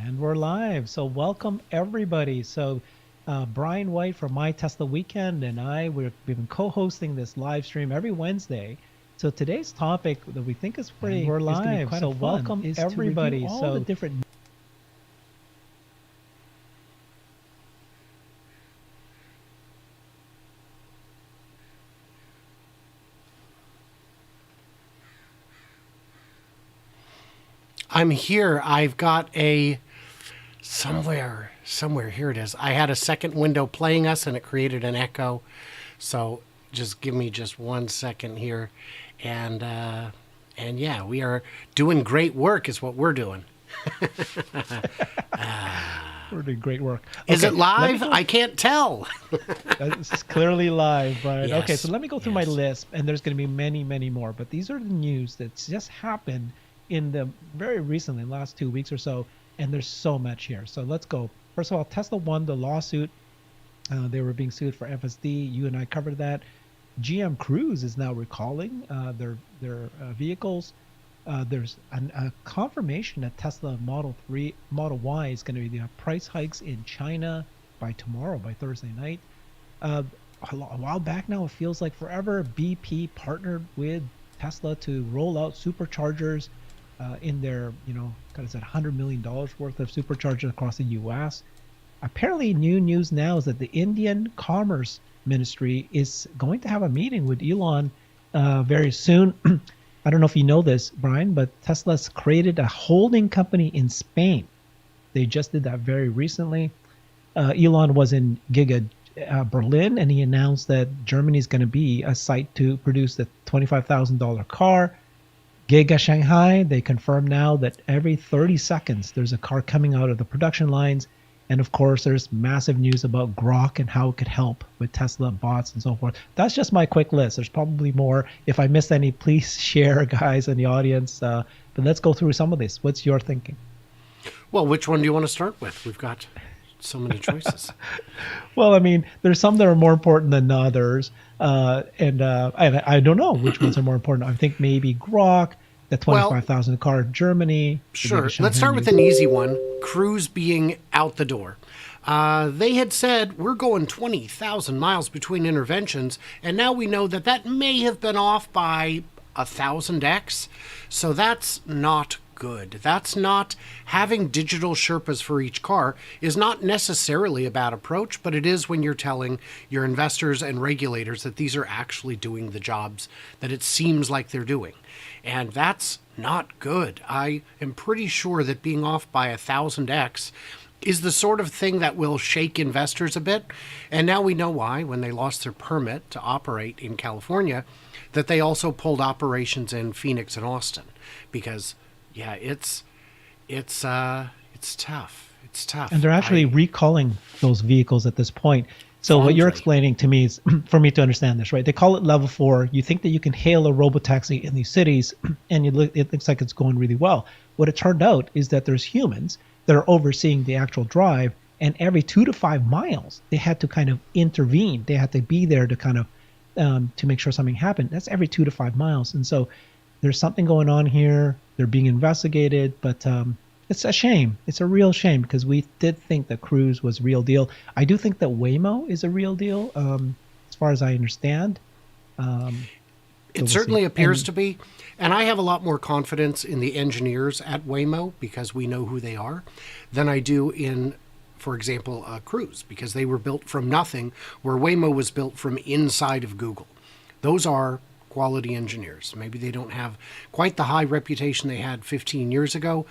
And we're live. So welcome everybody. So Brian White from My Tesla Weekend and we've been co-hosting this live stream every Wednesday. So today's topic that we think is pretty, we're live. So welcome everybody. So the different. I'm here. I've got a somewhere. Here it is. I had a second window playing us and it created an echo. So just give me just 1 second here. And yeah, we are doing great work is what we're doing. We're doing great work. Is it live? I can't tell. It's clearly live, Brian. Yes, okay, so let me go through my list, and there's going to be many, many more. But these are the news that's just happened in the very recently, last 2 weeks or so, and there's so much here. So let's go. First of all, Tesla won the lawsuit. They were being sued for FSD. You and I covered that. GM Cruise is now recalling their vehicles. There's a confirmation that Tesla Model Y is going to be price hikes in China by tomorrow, by Thursday night. A while back now, it feels like forever, BP partnered with Tesla to roll out superchargers in their, kind of said $100 million worth of superchargers across the U.S. Apparently, new news now is that the Indian Commerce Ministry is going to have a meeting with Elon very soon. I don't know if you know this, Brian, but Tesla's created a holding company in Spain. They just did that very recently. Elon was in Giga Berlin, and he announced that Germany is going to be a site to produce the $25,000 car. Giga Shanghai, they confirm now that every 30 seconds there's a car coming out of the production lines. And of course, there's massive news about Grock and how it could help with Tesla bots and so forth. That's just my quick list. There's probably more. If I missed any, please share, guys, in the audience. But let's go through some of this. What's your thinking? Well, which one do you want to start with? We've got so many choices. Well, I mean, there's some that are more important than others. And I don't know which ones are more important. I think maybe Grock, the 25,000 car in Germany. Sure. Let's start with an easy one. Cruise being out the door. They had said, we're going 20,000 miles between interventions, and now we know that that may have been off by 1,000x. So that's not good. That's not having digital Sherpas for each car is not necessarily a bad approach, but it is when you're telling your investors and regulators that these are actually doing the jobs that it seems like they're doing. And that's not good. I am pretty sure that being off by 1,000x is the sort of thing that will shake investors a bit. And now we know why, when they lost their permit to operate in California, that they also pulled operations in Phoenix and Austin. Because, yeah, it's tough. It's tough. And they're actually recalling those vehicles at this point. So what you're explaining to me is, for me to understand this, right? They call it level 4. You think that you can hail a robotaxi in these cities, and it looks like it's going really well. What it turned out is that there's humans that are overseeing the actual drive, and every 2 to 5 miles, they had to kind of intervene. They had to be there to kind of to make sure something happened. That's every 2 to 5 miles, and so there's something going on here. They're being investigated, but it's a shame. It's a real shame because we did think that Cruise was real deal. I do think that Waymo is a real deal, as far as I understand. It certainly appears to be. And I have a lot more confidence in the engineers at Waymo because we know who they are than I do in, for example, Cruise, because they were built from nothing, where Waymo was built from inside of Google. Those are quality engineers. Maybe they don't have quite the high reputation they had 15 years ago,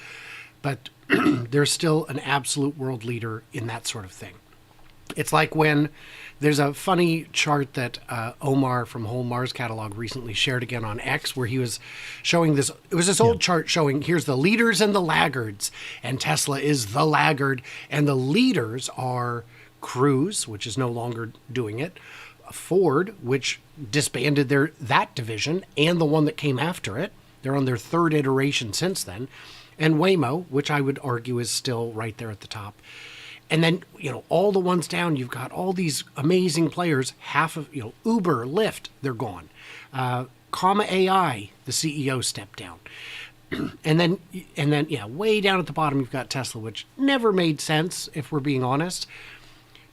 but they're still an absolute world leader in that sort of thing. It's like when there's a funny chart that Omar from Whole Mars Catalog recently shared again on X, where he was showing this. It was this old chart showing here's the leaders and the laggards, and Tesla is the laggard, and the leaders are Cruise, which is no longer doing it, Ford, which disbanded that division, and the one that came after it. They're on their third iteration since then. And Waymo, which I would argue is still right there at the top. And then, all the ones down, you've got all these amazing players, half of, Uber, Lyft, they're gone. Comma AI, the CEO stepped down. And then, yeah, way down at the bottom, you've got Tesla, which never made sense, if we're being honest.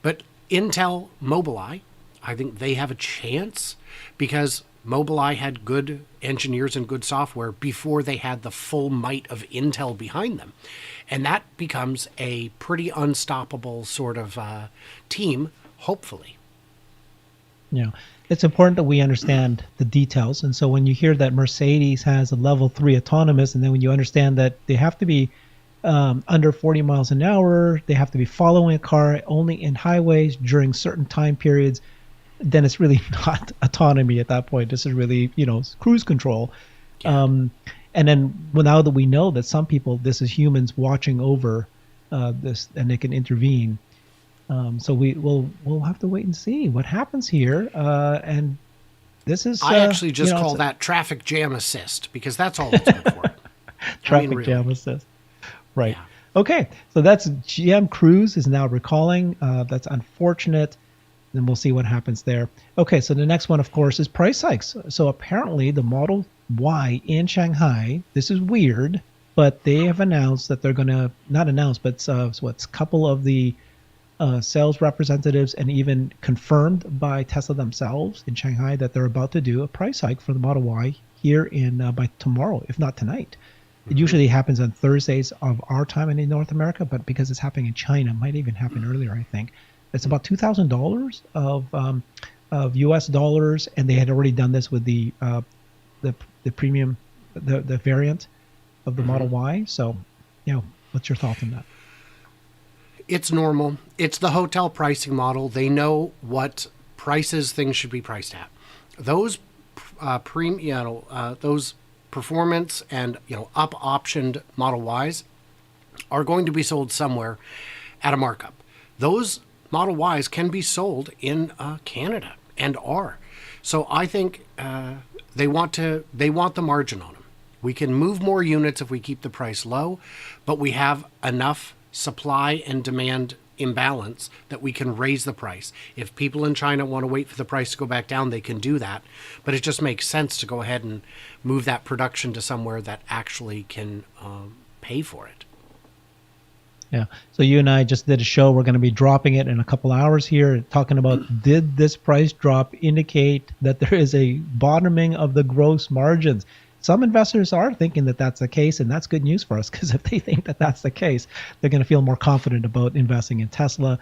But Intel Mobileye, I think they have a chance because Mobileye had good engineers and good software before they had the full might of Intel behind them. And that becomes a pretty unstoppable sort of team, hopefully. Yeah. It's important that we understand the details. And so when you hear that Mercedes has a level 3 autonomous, and then when you understand that they have to be under 40 miles an hour, they have to be following a car only in highways during certain time periods, then it's really not autonomy at that point. This is really, cruise control. Yeah. And then now that we know that some people, this is humans watching over this, and they can intervene. So we'll have to wait and see what happens here. And this is I actually just call that traffic jam assist because that's all it's good for. Traffic jam assist. Right. Yeah. Okay. So that's GM Cruise is now recalling. That's unfortunate. Then we'll see what happens there. Okay. So the next one, of course, is price hikes. So apparently the Model Y in Shanghai, this is weird, but they have announced that they're going to, not announced, but what's a couple of the sales representatives and even confirmed by Tesla themselves in Shanghai that they're about to do a price hike for the Model Y here by tomorrow, if not tonight. It usually happens on Thursdays of our time in North America, but because it's happening in China, it might even happen earlier, I think. It's about $2,000 of US dollars, and they had already done this with the premium, the variant of the Model Y. So, what's your thought on that? It's normal. It's the hotel pricing model. They know what prices things should be priced at. Those those performance and up optioned Model Ys are going to be sold somewhere at a markup. Those Model Ys can be sold in Canada and are. So I think they want the margin on them. We can move more units if we keep the price low, but we have enough supply and demand imbalance that we can raise the price. If people in China want to wait for the price to go back down, they can do that. But it just makes sense to go ahead and move that production to somewhere that actually can pay for it. Yeah. So you and I just did a show. We're going to be dropping it in a couple hours here, talking about did this price drop indicate that there is a bottoming of the gross margins? Some investors are thinking that that's the case, and that's good news for us because if they think that that's the case, they're going to feel more confident about investing in Tesla.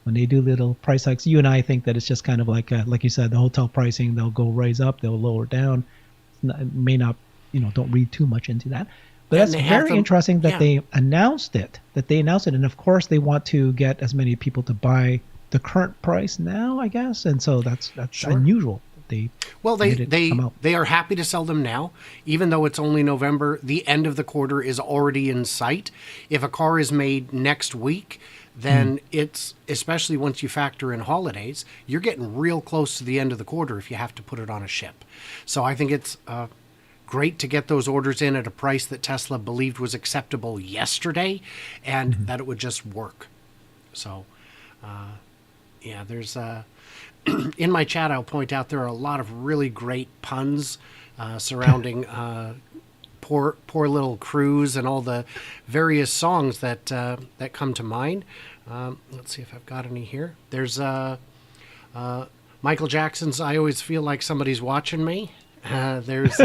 When they do little price hikes, you and I think that it's just kind of like you said, the hotel pricing. They'll go raise up, they'll lower down. It may not, don't read too much into that. But that's very interesting that they announced it. And of course, they want to get as many people to buy the current price now, I guess. And so that's sure. Unusual. They are happy to sell them now, even though it's only November. The end of the quarter is already in sight. If a car is made next week, then it's, especially once you factor in holidays, you're getting real close to the end of the quarter if you have to put it on a ship. So I think it's great to get those orders in at a price that Tesla believed was acceptable yesterday, and that it would just work. So, there's in my chat, I'll point out there are a lot of really great puns surrounding poor little Cruise and all the various songs that come to mind. Let's see if I've got any here. There's Michael Jackson's "I Always Feel Like Somebody's Watching Me." There's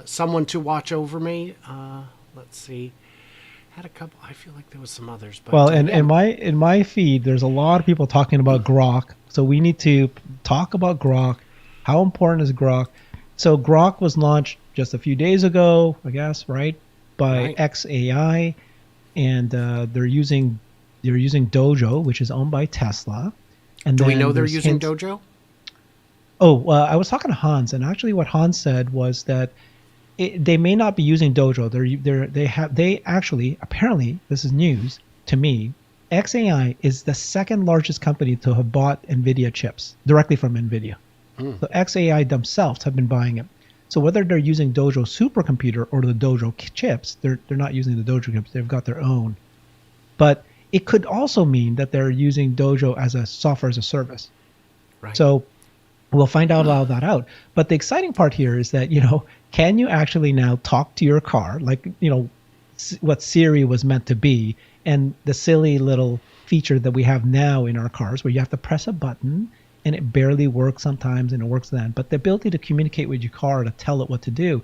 "Someone to Watch Over Me." Let's see. Had a couple. I feel like there was some others. But well, and in my feed, there's a lot of people talking about Grock. So we need to talk about Grock. How important is Grock? So Grock was launched just a few days ago, I guess, right? By XAI, and they're using Dojo, which is owned by Tesla. And do we know they're using Dojo? Oh, I was talking to Hans, and actually, what Hans said was that they may not be using Dojo. They actually, apparently, this is news to me. XAI is the second largest company to have bought NVIDIA chips directly from NVIDIA. So XAI themselves have been buying it. So whether they're using Dojo supercomputer or the Dojo chips, they're not using the Dojo chips. They've got their own. But it could also mean that they're using Dojo as a software as a service. Right. So We'll find out all that out. But the exciting part here is that, can you actually now talk to your car like, what Siri was meant to be, and the silly little feature that we have now in our cars where you have to press a button and it barely works sometimes and it works then. But the ability to communicate with your car to tell it what to do.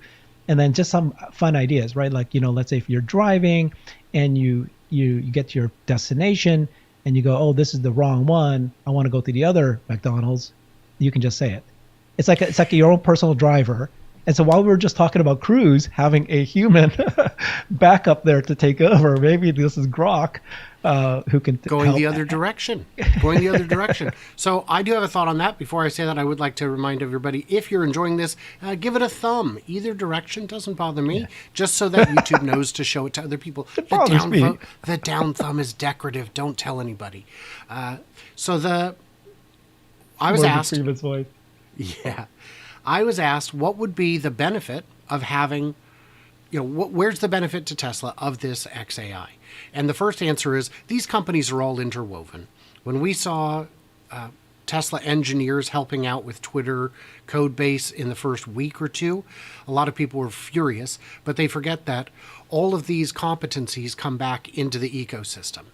And then just some fun ideas, right? Like, let's say if you're driving and you get to your destination and you go, oh, this is the wrong one, I want to go to the other McDonald's, you can just say it. It's like your own personal driver. And so while we were just talking about Cruise having a human backup there to take over, maybe this is Grock who can going the other direction. Going the other direction. So I do have a thought on that. Before I say that, I would like to remind everybody, if you're enjoying this, give it a thumb. Either direction doesn't bother me, just so that YouTube knows to show it to other people. It bothers me. The down thumb is decorative. Don't tell anybody. I was asked. Voice. Yeah. I was asked what would be the benefit of having, where's the benefit to Tesla of this XAI? And the first answer is these companies are all interwoven. When we saw Tesla engineers helping out with Twitter code base in the first week or two, a lot of people were furious, but they forget that all of these competencies come back into the ecosystem.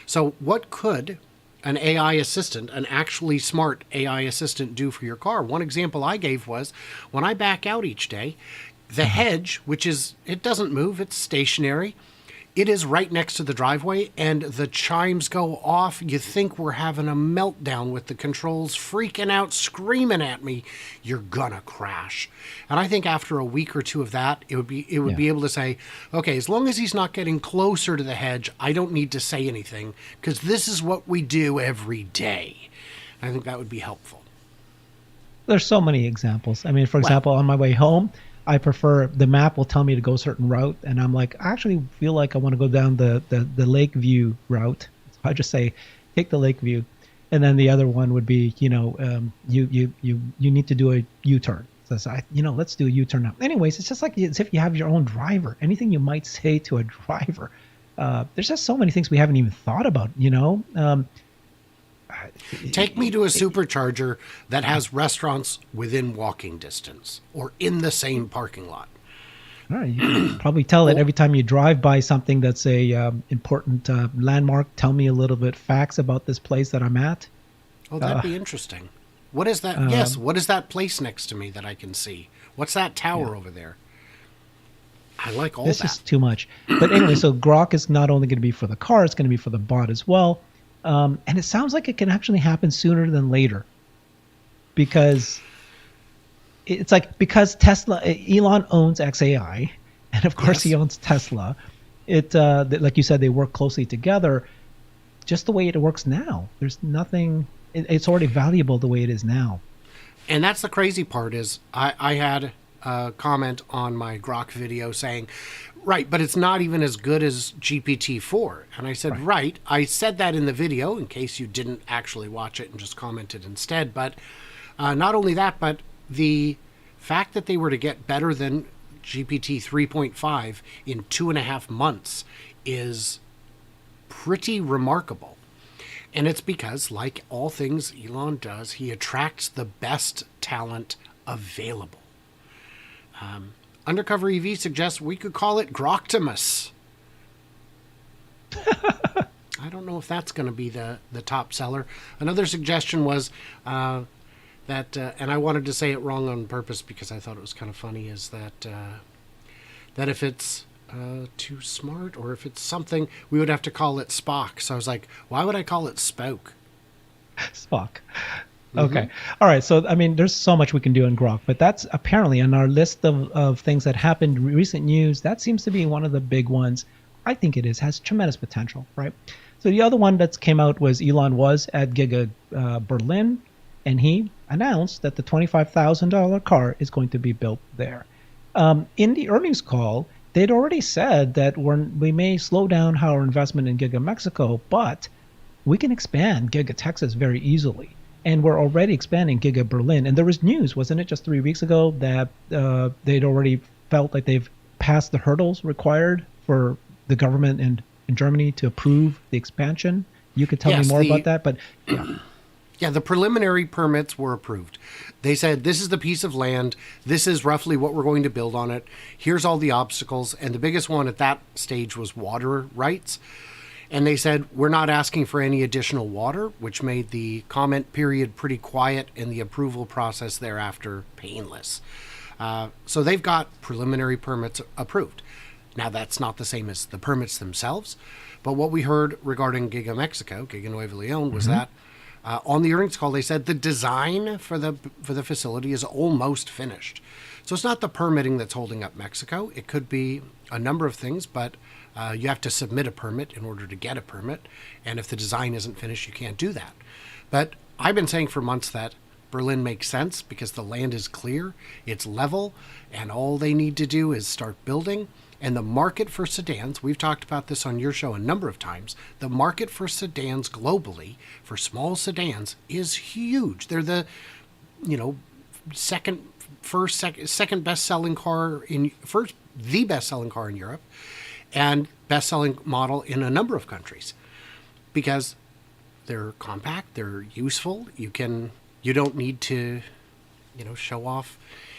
So what could an AI assistant, an actually smart AI assistant, do for your car? One example I gave was when I back out each day, the hedge, it doesn't move, it's stationary. It is right next to the driveway and the chimes go off. You think we're having a meltdown with the controls freaking out, screaming at me, you're gonna crash. And I think after a week or two of that, it would be able to say, okay, as long as he's not getting closer to the hedge, I don't need to say anything because this is what we do every day. I think that would be helpful. There's so many examples. I mean, for example, on my way home, I prefer the map will tell me to go a certain route, and I'm like, I actually feel like I want to go down the Lakeview route. So I just say, take the Lakeview, and then the other one would be, you need to do a U-turn. So let's do a U-turn now. Anyways, it's just like as if you have your own driver. Anything you might say to a driver, there's just so many things we haven't even thought about. Take me to a supercharger that has restaurants within walking distance or in the same parking lot. All right, you can probably tell it every time you drive by something that's a important landmark. Tell me a little bit facts about this place that I'm at. Oh, that'd be interesting. What is that? Yes, what is that place next to me that I can see? What's that tower over there? I like all that. This is too much. But anyway, so Grock is not only going to be for the car, it's going to be for the bot as well. And it sounds like it can actually happen sooner than later, because Tesla, Elon owns XAI, and of course he owns Tesla. Like you said, they work closely together. Just the way it works now, there's nothing. It's already valuable the way it is now. And that's the crazy part is I had a comment on my Grock video saying, right, but it's not even as good as GPT-4. And I said, right. I said that in the video in case you didn't actually watch it and just commented instead. But not only that, but the fact that they were to get better than GPT 3.5 in 2.5 months is pretty remarkable. And it's because, like all things Elon does, he attracts the best talent available. Undercover EV suggests we could call it Grocktimus. I don't know if that's going to be the top seller. Another suggestion was that, and I wanted to say it wrong on purpose because I thought it was kind of funny, is that if it's too smart or if it's something, we would have to call it Spock. So I was like, why would I call it Spoke? Spock. Okay. All right. So, I mean, there's so much we can do in Grock, but that's apparently on our list of things that happened, recent news. That seems to be one of the big ones. I think it has tremendous potential, right? So the other one that came out was Elon was at Giga Berlin, and he announced that the $25,000 car is going to be built there. In the earnings call, they'd already said that we may slow down our investment in Giga Mexico, but we can expand Giga Texas very easily. And we're already expanding Giga Berlin. And there was news, wasn't it, just 3 weeks ago, that they'd already felt like they've passed the hurdles required for the government in Germany to approve the expansion. You could tell me more about that, but yeah. Yeah, the preliminary permits were approved. They said, this is the piece of land. This is roughly what we're going to build on it. Here's all the obstacles. And the biggest one at that stage was water rights. And they said, we're not asking for any additional water, which made the comment period pretty quiet and the approval process thereafter painless. So they've got preliminary permits approved. Now, that's not the same as the permits themselves. But what we heard regarding Giga Mexico, Giga Nuevo Leon, was that on the earnings call, they said the design for the facility is almost finished. So it's not the permitting that's holding up Mexico. It could be a number of things, but you have to submit a permit in order to get a permit. And if the design isn't finished, you can't do that. But I've been saying for months that Berlin makes sense because the land is clear, it's level, and all they need to do is start building. And the market for sedans, we've talked about this on your show a number of times, the market for sedans globally, for small sedans, is huge. They're the, second best-selling car the best-selling car in Europe, and best-selling model in a number of countries. Because they're compact, they're useful, you don't need to, show off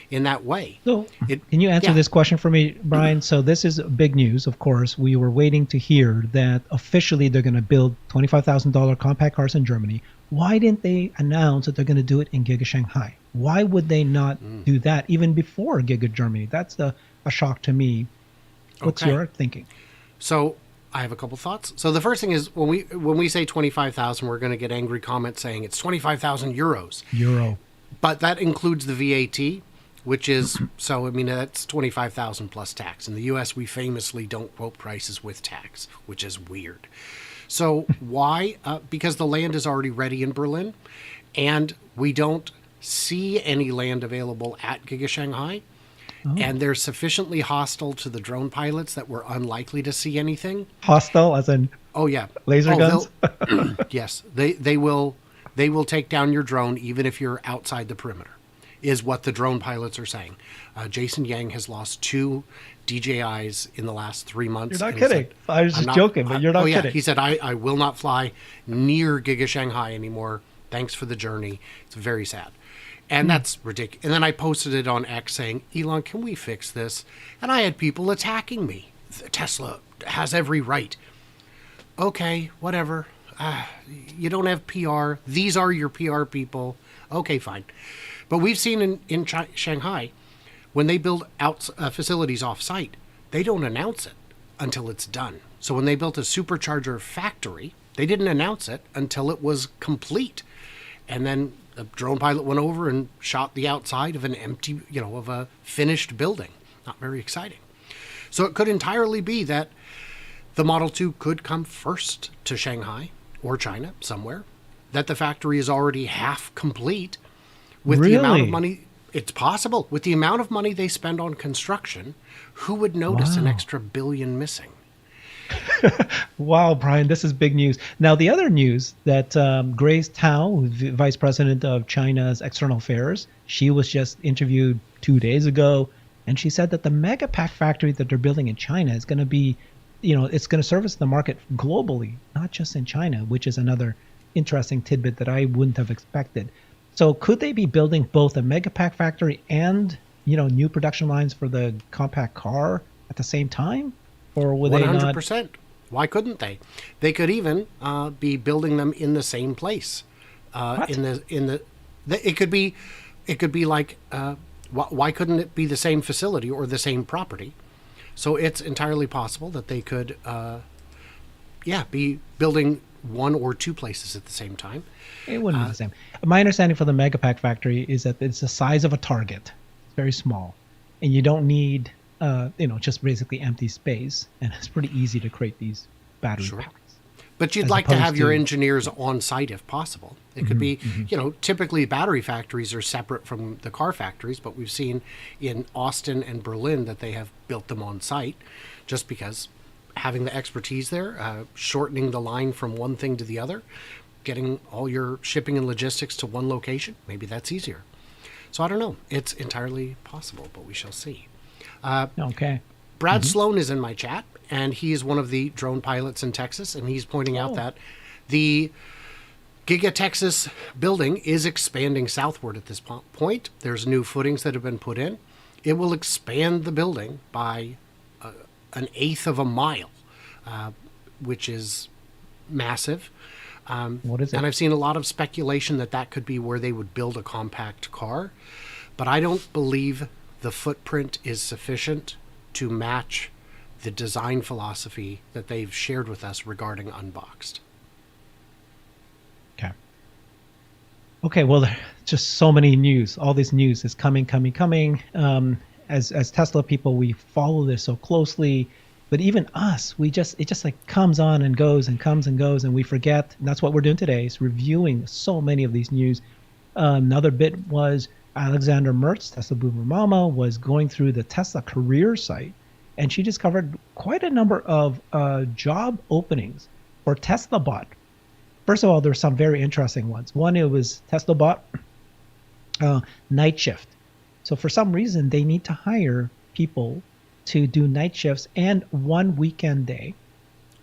in that way. So, can you answer this question for me, Brian? So this is big news, of course. We were waiting to hear that officially they're going to build $25,000 compact cars in Germany. Why didn't they announce that they're going to do it in Giga Shanghai? Why would they not do that even before Giga Germany? That's a shock to me. What's your thinking? So I have a couple thoughts. So the first thing is when we say 25,000, we're going to get angry comments saying it's 25,000 euros. But that includes the VAT, which is, that's 25,000 plus tax. In the U.S., we famously don't quote prices with tax, which is weird. So why? Because the land is already ready in Berlin, and we don't see any land available at Giga Shanghai. And they're sufficiently hostile to the drone pilots that we're unlikely to see anything. Hostile as in laser guns? Yes. They will take down your drone even if you're outside the perimeter, is what the drone pilots are saying. Jason Yang has lost 2 DJIs in the last 3 months. You're not kidding. I was just joking, but you're not kidding. He said, I will not fly near Giga Shanghai anymore. Thanks for the journey. It's very sad. And that's ridiculous. And then I posted it on X saying, Elon, can we fix this? And I had people attacking me. Tesla has every right. Okay, whatever. You don't have PR. These are your PR people. Okay, fine. But we've seen in Shanghai, when they build out facilities off-site, they don't announce it until it's done. So when they built a supercharger factory, they didn't announce it until it was complete. And then a drone pilot went over and shot the outside of an empty, of a finished building. Not very exciting. So it could entirely be that the Model 2 could come first to Shanghai or China somewhere, that the factory is already half complete with the amount of money. It's possible. With the amount of money they spend on construction, who would notice an extra billion missing? Wow, Brian, this is big news. Now, the other news that Grace Tao, Vice President of China's External Affairs, she was just interviewed 2 days ago, and she said that the Megapack factory that they're building in China is going to be, it's going to service the market globally, not just in China, which is another interesting tidbit that I wouldn't have expected. So could they be building both a Megapack factory and, new production lines for the compact car at the same time? Or would 100%. They not? Why couldn't they? They could even be building them in the same place. It could be like why couldn't it be the same facility or the same property? So it's entirely possible that they could be building 1 or 2 places at the same time. It wouldn't be the same. My understanding for the Megapack factory is that it's the size of a Target. It's very small, and you don't need just basically empty space, and it's pretty easy to create these battery packs. But you'd like to have your engineers on site if possible. It could be, typically battery factories are separate from the car factories, but we've seen in Austin and Berlin that they have built them on site just because having the expertise there, shortening the line from one thing to the other, getting all your shipping and logistics to one location, maybe that's easier. So I don't know. It's entirely possible, but we shall see. Okay. Brad Sloan is in my chat, and he is one of the drone pilots in Texas, and he's pointing out that the Giga Texas building is expanding southward at this point. There's new footings that have been put in. It will expand the building by an eighth of a mile, which is massive. What is it? And I've seen a lot of speculation that that could be where they would build a compact car. But I don't believe the footprint is sufficient to match the design philosophy that they've shared with us regarding Unboxed. Okay. Okay, well, just so many news. All this news is coming. As Tesla people, we follow this so closely. But even us, it just like comes on and goes and comes and goes, and we forget. And that's what we're doing today, is reviewing so many of these news. Another bit was Alexander Mertz, Tesla Boomer Mama, was going through the Tesla career site, and she discovered quite a number of job openings for Tesla Bot. First of all, there's some very interesting ones. One, it was Tesla Bot night shift. So for some reason, they need to hire people to do night shifts and one weekend day.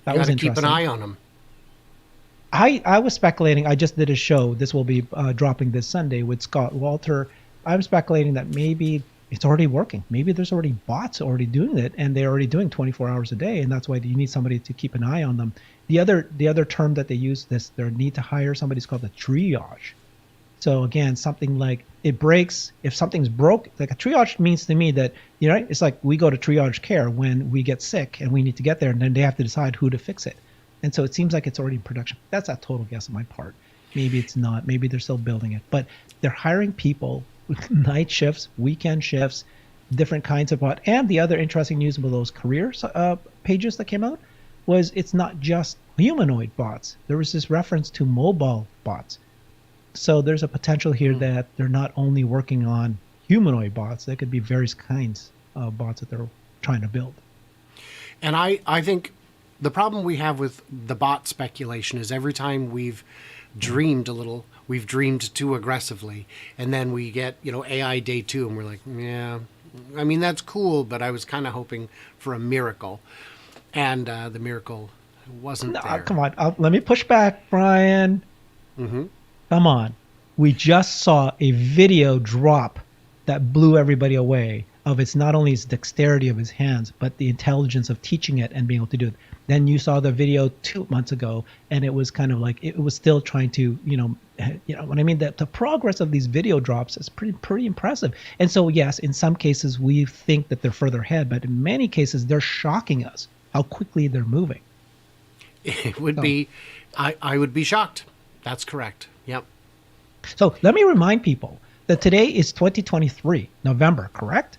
That was interesting. Keep an eye on them. I was speculating. I just did a show. This will be dropping this Sunday with Scott Walter. I'm speculating that maybe it's already working. Maybe there's already bots already doing it, and they're already doing 24 hours a day, and that's why you need somebody to keep an eye on them. The other term that they use, their need to hire somebody, is called the triage. So again, something like it breaks. If something's broke, like a triage means to me that, it's like we go to triage care when we get sick and we need to get there, and then they have to decide who to fix it. And so it seems like it's already in production. That's a total guess on my part. Maybe it's not. Maybe they're still building it. But they're hiring people with night shifts, weekend shifts, different kinds of bot. And the other interesting news about those career pages that came out was it's not just humanoid bots. There was this reference to mobile bots. So there's a potential here that they're not only working on humanoid bots. There could be various kinds of bots that they're trying to build. And I think the problem we have with the bot speculation is every time we've dreamed a little, we've dreamed too aggressively. And then we get, AI day 2, and we're like, yeah, I mean, that's cool, but I was kind of hoping for a miracle. And the miracle wasn't there. Come on. Let me push back, Brian. Mm-hmm. Come on. We just saw a video drop that blew everybody away of it's not only his dexterity of his hands, but the intelligence of teaching it and being able to do it. Then you saw the video 2 months ago, and it was kind of like it was still trying to, what I mean, that the progress of these video drops is pretty impressive. And so, yes, in some cases we think that they're further ahead, but in many cases they're shocking us how quickly they're moving. It would be, I would be shocked. That's correct. Yep. So let me remind people that today is 2023, November, correct?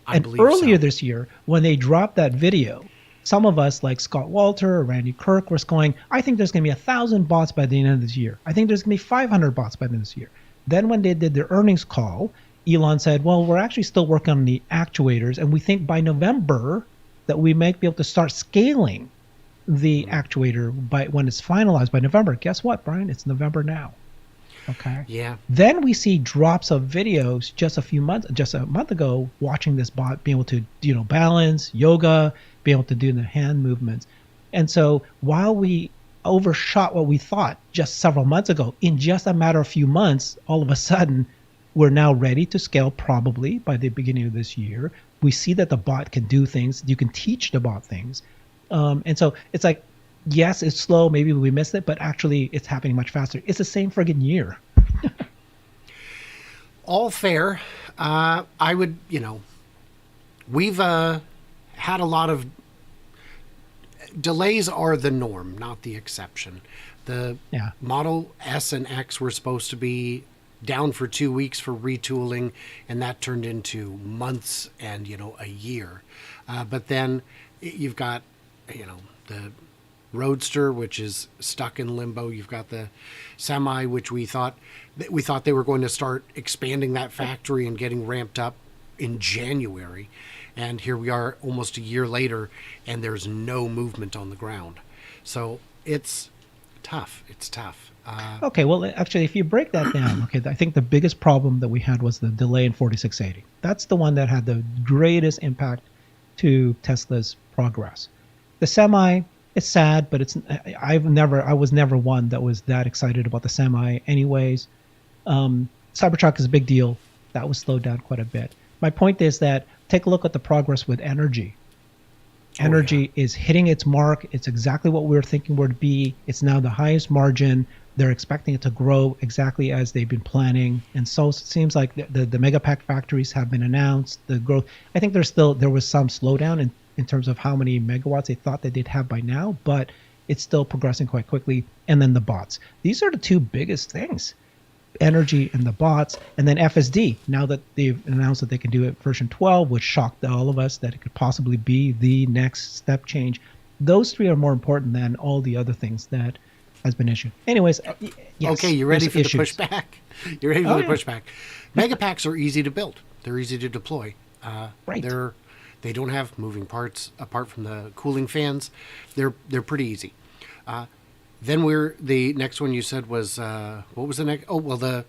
I believe earlier so. This year, when they dropped that video, some of us, like Scott Walter or Randy Kirk, was going, I think there's going to be 1,000 bots by the end of this year. I think there's going to be 500 bots by the end of this year. Then when they did their earnings call, Elon said, well, we're actually still working on the actuators, and we think by November that we might be able to start scaling the actuator by when it's finalized by November. Guess what, Brian? It's November now. Okay. Yeah. Then we see drops of videos just a month ago, watching this bot be able to, balance, yoga, be able to do the hand movements. And so while we overshot what we thought just several months ago, in just a matter of few months, all of a sudden, we're now ready to scale probably by the beginning of this year. We see that the bot can do things. You can teach the bot things. And so it's like, yes, it's slow. Maybe we missed it, but actually it's happening much faster. It's the same friggin' year. All fair. I would, we've had a lot of delays are the norm, not the exception. The Model S and X were supposed to be down for 2 weeks for retooling, and that turned into months and, a year. But then you've got, the Roadster, which is stuck in limbo. You've got the Semi, which we thought they were going to start expanding that factory and getting ramped up in January. And here we are almost a year later, and there's no movement on the ground. So it's tough. It's tough. Okay, well, actually, if you break that down, okay, I think the biggest problem that we had was the delay in 4680. That's the one that had the greatest impact to Tesla's progress. The Semi, It's sad, but I was never one that was that excited about the semi anyways. Cybertruck is a big deal. That was slowed down quite a bit. My point is that take a look at the progress with energy. Oh yeah. Energy is hitting its mark. It's exactly what we were thinking would be. It's now the highest margin. They're expecting it to grow exactly as they've been planning. And so it seems like the Megapack factories have been announced. The growth, I think there was some slowdown in terms of how many megawatts they thought that they'd have by now, but it's still progressing quite quickly. And then the bots. These are the two biggest things, energy and the bots. And then FSD, now that they've announced that they can do it version 12, which shocked all of us that it could possibly be the next step change. Those three are more important than all the other things that has been issued. Anyways, yes. Okay, you ready for issues. the pushback? You're ready for the pushback. Megapacks are easy to build. They're easy to deploy. Right. They don't have moving parts apart from the cooling fans. They're pretty easy. Then the next one you said was what was the next? Oh well, the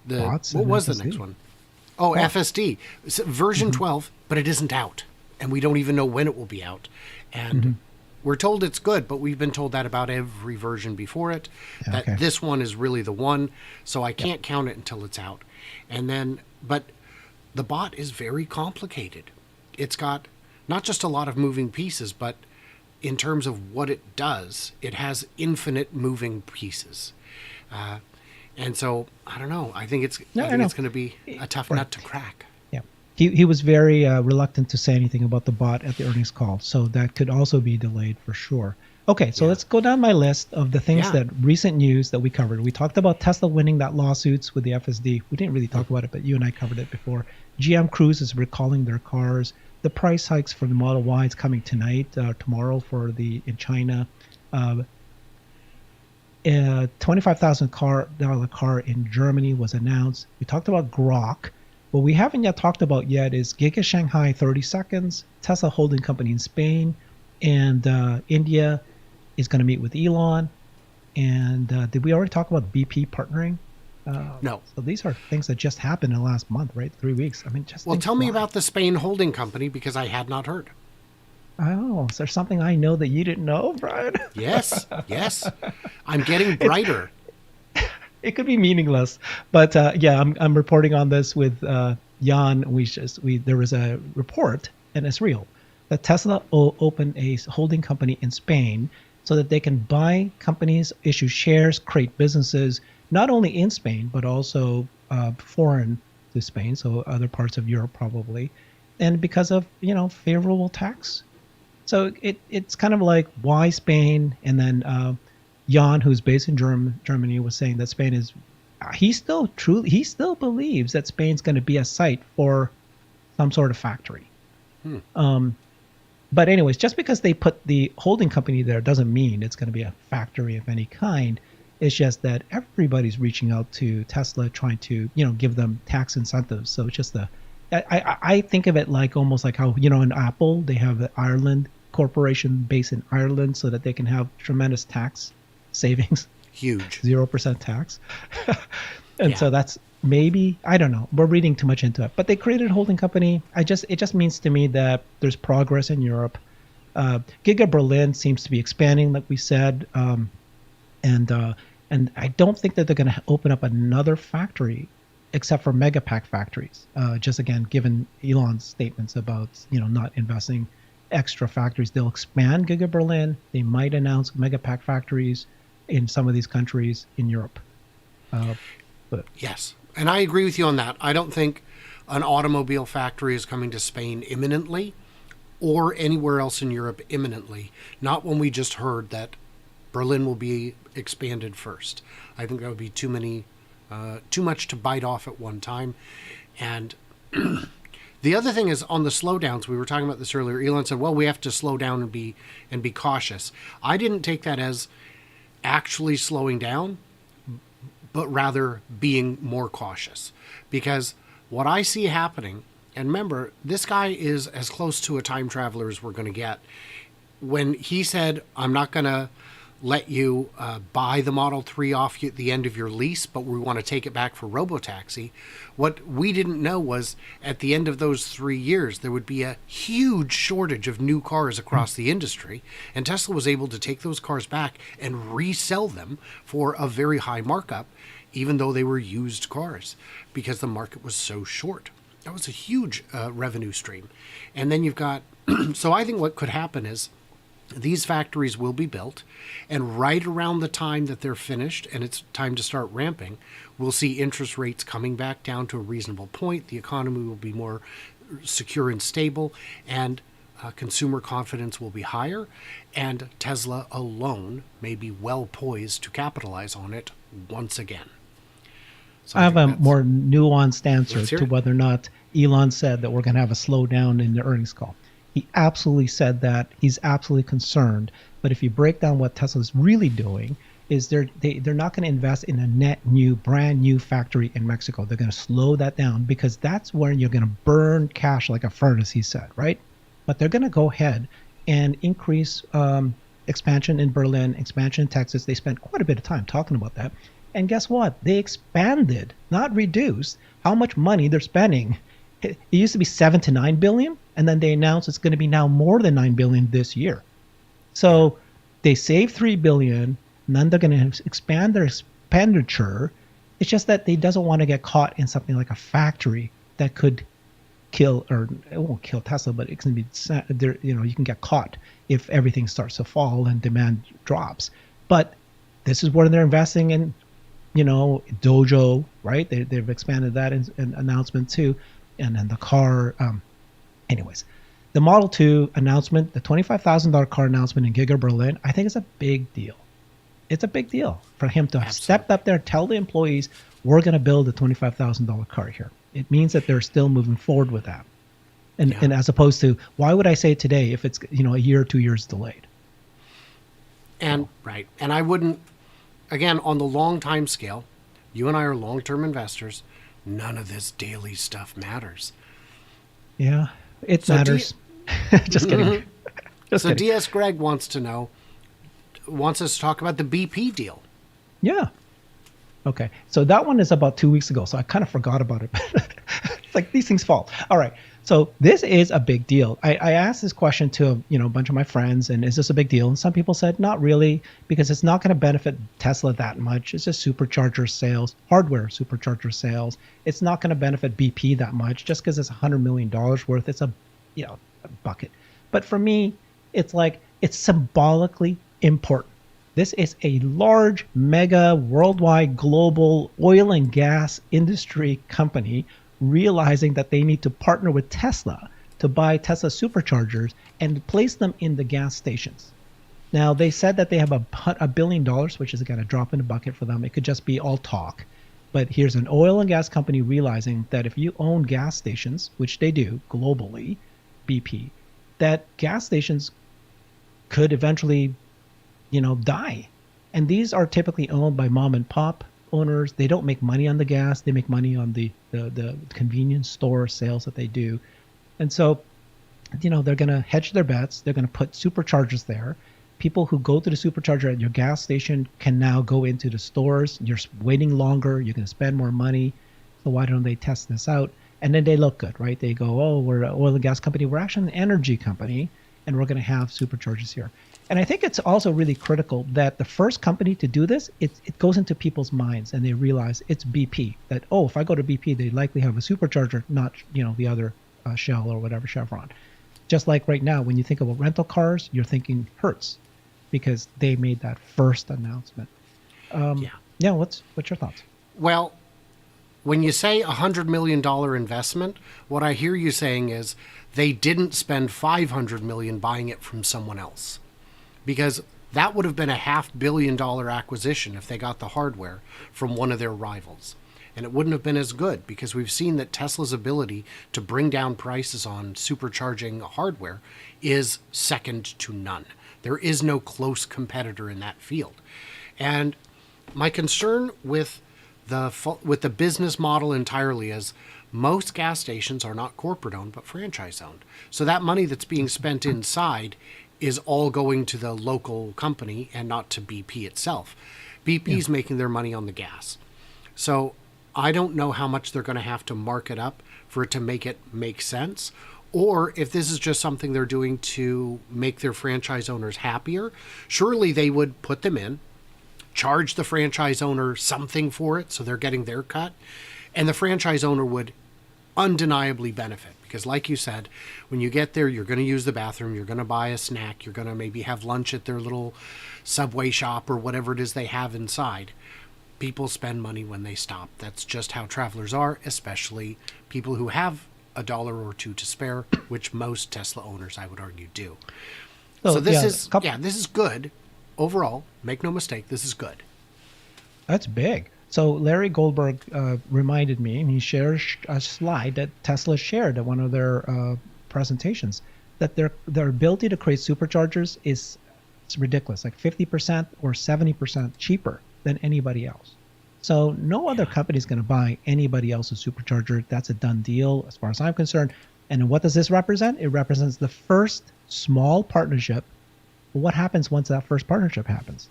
Bots what and was the FSD. next one? Oh, FSD version 12, but it isn't out, and we don't even know when it will be out. And we're told it's good, but we've been told that about every version before it. That this one is really the one, so I can't count it until it's out. And then, but the bot is very complicated. It's got not just a lot of moving pieces, but in terms of what it does, it has infinite moving pieces. And so, I don't know. I think it's going to be a tough nut to crack. Yeah. He was very reluctant to say anything about the bot at the earnings call, so that could also be delayed for sure. Okay, so let's go down my list of the things that recent news that we covered. We talked about Tesla winning that lawsuits with the FSD. We didn't really talk about it, but you and I covered it before. GM Cruise is recalling their cars. The price hikes for the Model Y is coming tonight, tomorrow in China. $25,000 car in Germany was announced. We talked about Grock. What we haven't yet talked about yet is Giga Shanghai 30 seconds, Tesla holding company in Spain, and India is going to meet with Elon. And did we already talk about BP partnering? No. So these are things that just happened in the last month, right? 3 weeks. I mean, just well, tell me about the Spain holding company because I had not heard. Oh, is there something I know that you didn't know, Brian? Yes. I'm getting brighter. It could be meaningless, but I'm reporting on this with Jan. There was a report, and it's real, that Tesla opened a holding company in Spain so that they can buy companies, issue shares, create businesses, not only in Spain but also foreign to Spain, so other parts of Europe probably, and because of favorable tax. So it's kind of like why Spain, and then Jan, who's based in Germany, was saying that Spain is he still believes that Spain's going to be a site for some sort of factory. But anyways, just because they put the holding company there doesn't mean it's going to be a factory of any kind. It's just that everybody's reaching out to Tesla, trying to give them tax incentives. So it's just I think of it like almost like how in Apple they have the Ireland corporation based in Ireland so that they can have tremendous tax savings. Huge. 0% tax. And so that's maybe, I don't know, we're reading too much into it, but they created a holding company. It just means to me that there's progress in Europe. Giga Berlin seems to be expanding, like we said, and I don't think that they're going to open up another factory except for Megapack factories. Just again, given Elon's statements about not investing extra factories, they'll expand Giga Berlin. They might announce Megapack factories in some of these countries in Europe. But yes, and I agree with you on that. I don't think an automobile factory is coming to Spain imminently, or anywhere else in Europe imminently. Not when we just heard that Berlin will be expanded first. I think that would be too much to bite off at one time. And the other thing is on the slowdowns. We were talking about this earlier. Elon said, "Well, we have to slow down and be cautious." I didn't take that as actually slowing down, but rather being more cautious, because what I see happening, and remember, this guy is as close to a time traveler as we're going to get. When he said, "I'm not going to let you buy the Model 3 off you at the end of your lease, but we want to take it back for robotaxi. What we didn't know was at the end of those 3 years, there would be a huge shortage of new cars across the industry. And Tesla was able to take those cars back and resell them for a very high markup, even though they were used cars, because the market was so short. That was a huge revenue stream. And then you've got, so I think what could happen is these factories will be built, and right around the time that they're finished and it's time to start ramping, we'll see interest rates coming back down to a reasonable point. The economy will be more secure and stable, and consumer confidence will be higher, and Tesla alone may be well poised to capitalize on it once again. So I have a more nuanced answer to whether or not Elon said that we're going to have a slowdown in the earnings call. He absolutely said that. He's absolutely concerned. But if you break down what Tesla's really doing, is they're not going to invest in a brand new factory in Mexico. They're going to slow that down because that's where you're going to burn cash like a furnace, he said, right? But they're going to go ahead and increase expansion in Berlin, expansion in Texas. They spent quite a bit of time talking about that. And guess what? They expanded, not reduced, how much money they're spending. It used to be 7 to 9 billion, and then they announced it's going to be now more than 9 billion this year. So they saved 3 billion, and then they're going to expand their expenditure. It's just that they doesn't want to get caught in something like a factory that could kill, or it won't kill Tesla, but it's going to be there. You know, you can get caught if everything starts to fall and demand drops. But this is where they're investing in. You know, Dojo, right? They've expanded that in announcement too. And then the car, anyways, the Model 2 announcement, the $25,000 car announcement in Giga Berlin, I think it's a big deal. It's a big deal for him to have stepped up there, tell the employees, we're going to build a $25,000 car here. It means that they're still moving forward with that. And as opposed to, why would I say it today if it's, you know, a year or 2 years delayed? And right. And I wouldn't, again, on the long time scale, you and I are long-term investors. None of this daily stuff matters. Yeah, it matters. Just kidding. Just so kidding. DS Greg wants us to talk about the BP deal. Yeah. Okay. So that one is about 2 weeks ago. So I kind of forgot about it. It's like these things fall. All right. So this is a big deal. I asked this question to a bunch of my friends, and is this a big deal? And some people said not really, because it's not going to benefit Tesla that much. It's just supercharger sales, hardware supercharger sales. It's not going to benefit BP that much just because it's $100 million worth. It's a bucket. But for me, it's like it's symbolically important. This is a large, mega, worldwide, global oil and gas industry company realizing that they need to partner with Tesla to buy Tesla superchargers and place them in the gas stations. Now, they said that they have $1 billion, which is going to drop in the bucket for them. It could just be all talk. But here's an oil and gas company realizing that if you own gas stations, which they do globally, BP, that gas stations could eventually, die. And these are typically owned by mom and pop owners. They don't make money on the gas. They make money on the convenience store sales that they do. And so, they're going to hedge their bets. They're going to put superchargers there. People who go to the supercharger at your gas station can now go into the stores. You're waiting longer. You're going to spend more money. So why don't they test this out? And then they look good, right? They go, oh, we're an oil and gas company. We're actually an energy company, and we're going to have superchargers here. And I think it's also really critical that the first company to do this, it goes into people's minds, and they realize it's BP. That, if I go to BP, they likely have a supercharger, not the other Shell or whatever, Chevron. Just like right now, when you think about rental cars, you're thinking Hertz, because they made that first announcement. Yeah. What's your thoughts? Well, when you say $100 million investment, what I hear you saying is they didn't spend $500 million buying it from someone else. Because that would have been a $500 million acquisition if they got the hardware from one of their rivals. And it wouldn't have been as good, because we've seen that Tesla's ability to bring down prices on supercharging hardware is second to none. There is no close competitor in that field. And my concern with the business model entirely is most gas stations are not corporate owned, but franchise owned. So that money that's being spent inside is all going to the local company and not to BP itself. BP's making their money on the gas. So I don't know how much they're going to have to mark it up for it to make it make sense, or if this is just something they're doing to make their franchise owners happier. Surely they would put them in, charge the franchise owner something for it so they're getting their cut, and the franchise owner would undeniably benefit, because like you said, when you get there, you're going to use the bathroom, you're going to buy a snack, you're going to maybe have lunch at their little Subway shop or whatever it is they have inside. People spend money when they stop. That's just how travelers are, especially people who have a dollar or two to spare, which most Tesla owners, I would argue, do. So this this is good overall. Make no mistake, this is good. That's big. So Larry Goldberg reminded me, and he shared a slide that Tesla shared at one of their presentations, that their ability to create superchargers is ridiculous, like 50% or 70% cheaper than anybody else. So no other company is going to buy anybody else's supercharger. That's a done deal as far as I'm concerned. And what does this represent? It represents the first small partnership. What happens once that first partnership happens?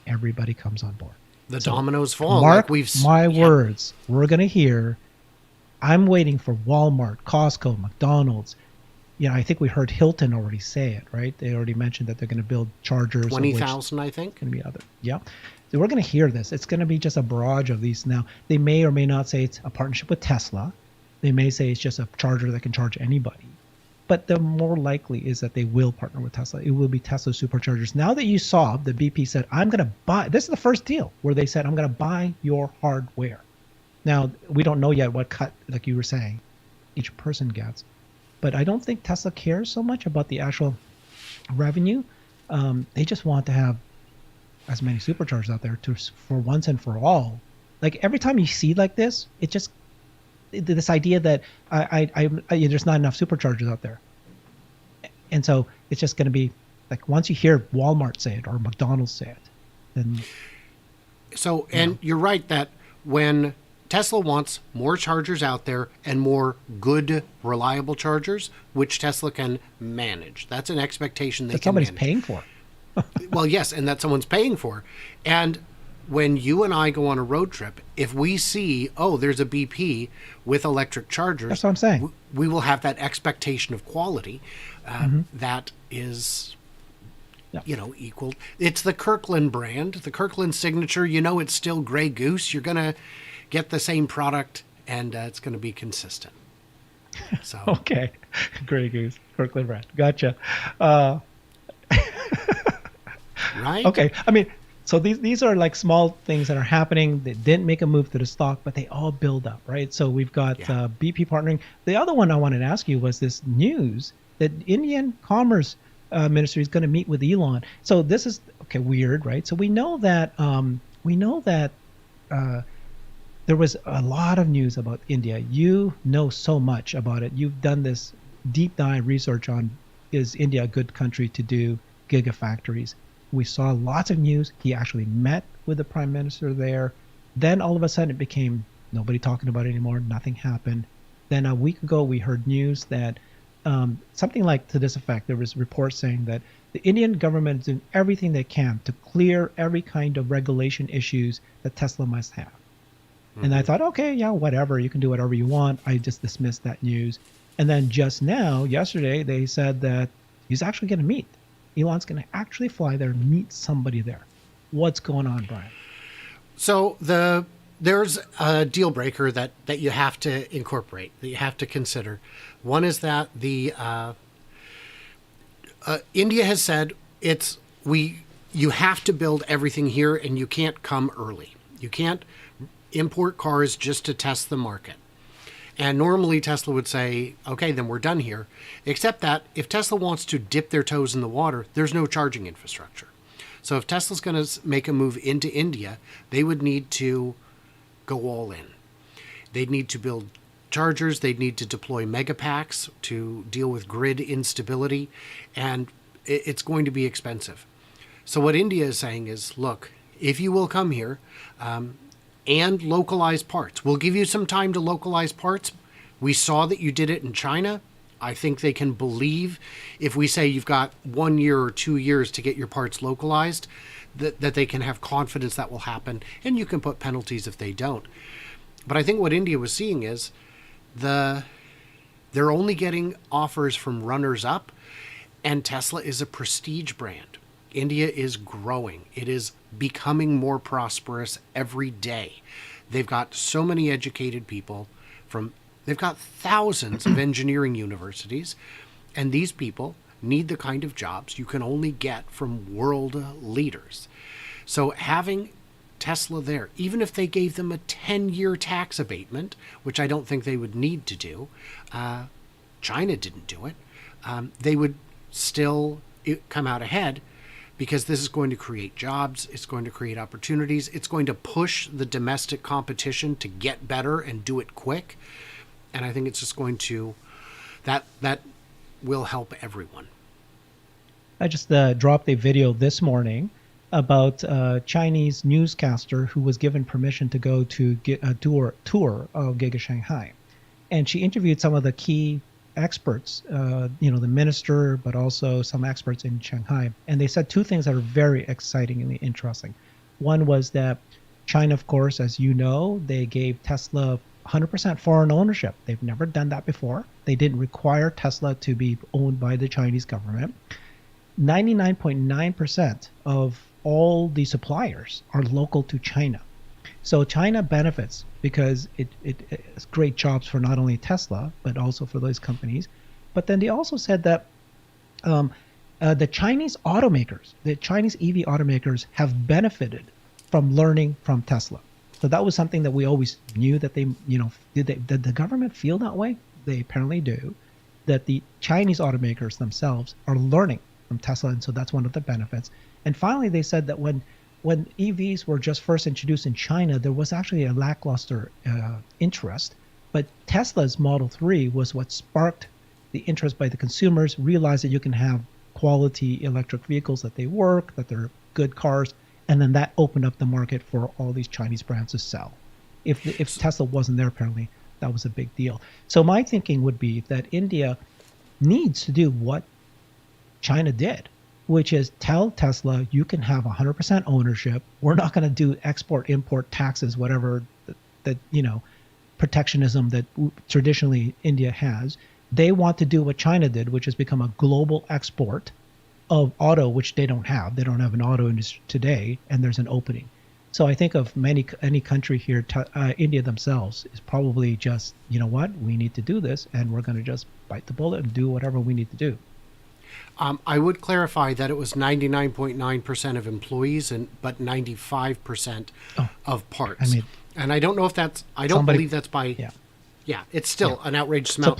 Everybody comes on board. The dominoes fall. Mark my words. We're going to hear. I'm waiting for Walmart, Costco, McDonald's. I think we heard Hilton already say it, right? They already mentioned that they're going to build chargers. 20,000, I think. Going to be other. Yeah. So we're going to hear this. It's going to be just a barrage of these now. They may or may not say it's a partnership with Tesla. They may say it's just a charger that can charge anybody. But the more likely is that they will partner with Tesla. It will be Tesla superchargers. Now that you saw the BP said, I'm going to buy, this is the first deal where they said, I'm going to buy your hardware. Now, we don't know yet what cut, like you were saying, each person gets. But I don't think Tesla cares so much about the actual revenue. They just want to have as many superchargers out there for once and for all. Like every time you see like this, it just, this idea that there's not enough superchargers out there. And so it's just going to be like, once you hear Walmart say it or McDonald's say it, then. So, and you're right that when Tesla wants more chargers out there and more good, reliable chargers, which Tesla can manage. That's an expectation that somebody's paying for. Well, yes, and that someone's paying for. And when you and I go on a road trip, if we see, there's a BP with electric chargers, that's what I'm saying. We will have that expectation of quality that is, equal. It's the Kirkland brand, the Kirkland signature. It's still Grey Goose. You're going to get the same product, and it's going to be consistent. So okay, Grey Goose, Kirkland brand. Gotcha. Right? Okay. I mean, so these are like small things that are happening. They didn't make a move to the stock, but they all build up, right? So we've got BP partnering. The other one I wanted to ask you was this news that Indian Commerce Ministry is going to meet with Elon. So this is weird, right? So we know that there was a lot of news about India. You know so much about it. You've done this deep dive research on, is India a good country to do gigafactories? We saw lots of news. He actually met with the prime minister there. Then all of a sudden it became nobody talking about it anymore. Nothing happened. Then a week ago we heard news that something like to this effect. There was reports saying that the Indian government is doing everything they can to clear every kind of regulation issues that Tesla must have. Mm-hmm. And I thought, whatever. You can do whatever you want. I just dismissed that news. And then just now, yesterday, they said that he's actually going to meet. Elon's going to actually fly there and meet somebody there. What's going on, Brian? So there's a deal breaker that you have to incorporate, that you have to consider. One is that the India has said you have to build everything here and you can't come early. You can't import cars just to test the market. And normally Tesla would say, okay, then we're done here. Except that if Tesla wants to dip their toes in the water, there's no charging infrastructure. So if Tesla's going to make a move into India, they would need to go all in. They'd need to build chargers. They'd need to deploy megapacks to deal with grid instability. And it's going to be expensive. So what India is saying is, look, if you will come here, and localize parts. We'll give you some time to localize parts. We saw that you did it in China. I think they can believe if we say you've got 1 year or 2 years to get your parts localized, that they can have confidence that will happen, and you can put penalties if they don't. But I think what India was seeing is they're only getting offers from runners up, and Tesla is a prestige brand. India is growing. It is becoming more prosperous every day. They've got so many educated people they've got thousands of engineering universities, and these people need the kind of jobs you can only get from world leaders. So having Tesla there, even if they gave them a 10-year tax abatement, which I don't think they would need to do, China didn't do it, they would still come out ahead, because this is going to create jobs, it's going to create opportunities, it's going to push the domestic competition to get better and do it quick. And I think it's just going to, that will help everyone. I just dropped a video this morning about a Chinese newscaster who was given permission to go to get a tour of Giga Shanghai. And she interviewed some of the key experts, the minister, but also some experts in Shanghai. And they said two things that are very exciting and interesting. One was that China, of course, as you know, they gave Tesla 100% foreign ownership. They've never done that before. They didn't require Tesla to be owned by the Chinese government. 99.9% of all the suppliers are local to China. So China benefits because it's great jobs for not only Tesla, but also for those companies. But then they also said that the Chinese automakers, the Chinese EV automakers have benefited from learning from Tesla. So that was something that we always knew that did the government feel that way? They apparently do, that the Chinese automakers themselves are learning from Tesla. And so that's one of the benefits. And finally, they said that when EVs were just first introduced in China, there was actually a lackluster interest. But Tesla's Model 3 was what sparked the interest by the consumers, realized that you can have quality electric vehicles, that they work, that they're good cars. And then that opened up the market for all these Chinese brands to sell. If Tesla wasn't there, apparently, that was a big deal. So my thinking would be that India needs to do what China did, which is tell Tesla you can have 100% ownership. We're not going to do export-import taxes, whatever that protectionism that traditionally India has. They want to do what China did, which is become a global export of auto, which they don't have. They don't have an auto industry today, and there's an opening. So I think of any country here, India themselves is probably just, you know what, we need to do this, and we're going to just bite the bullet and do whatever we need to do. I would clarify that it was 99.9% of employees, but 95% of parts. And I don't know if that's, I don't believe that's by... Yeah, it's still an outrageous amount.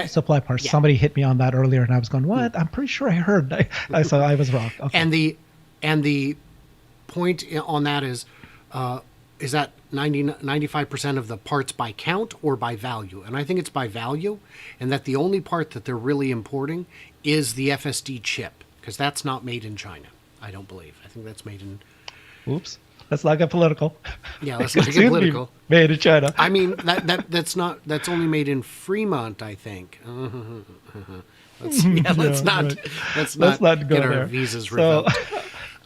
Supply parts. Yeah. Somebody hit me on that earlier, and I was going, "What? I'm pretty sure I heard." So I was wrong. Okay. And the point on that is that 95% of the parts by count or by value? And I think it's by value, and that the only part that they're really importing is the FSD chip, because that's not made in China. I don't believe. I think that's made in. Oops. Let's not get political. Yeah, let's not get political. Made in China. I mean, that's only made in Fremont, I think. Let's not get our visas revoked.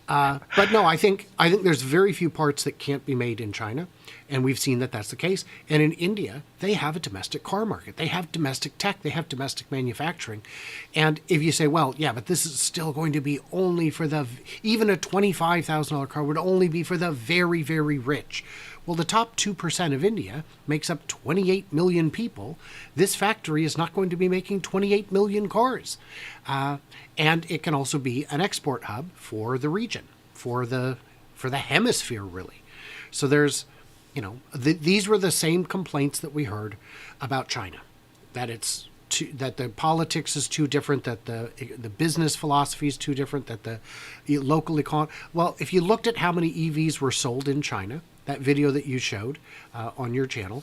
But no, I think there's very few parts that can't be made in China, and we've seen that that's the case. And in India, they have a domestic car market. They have domestic tech. They have domestic manufacturing. And if you say, well, yeah, but this is still going to be only for even a $25,000 car would only be for the very, very rich. Well, the top 2% of India makes up 28 million people. This factory is not going to be making 28 million cars. And it can also be an export hub for the region, for the hemisphere, really. So there's, these were the same complaints that we heard about China, that that the politics is too different, that the business philosophy is too different, that the local economy. Well, if you looked at how many EVs were sold in China, that video that you showed on your channel,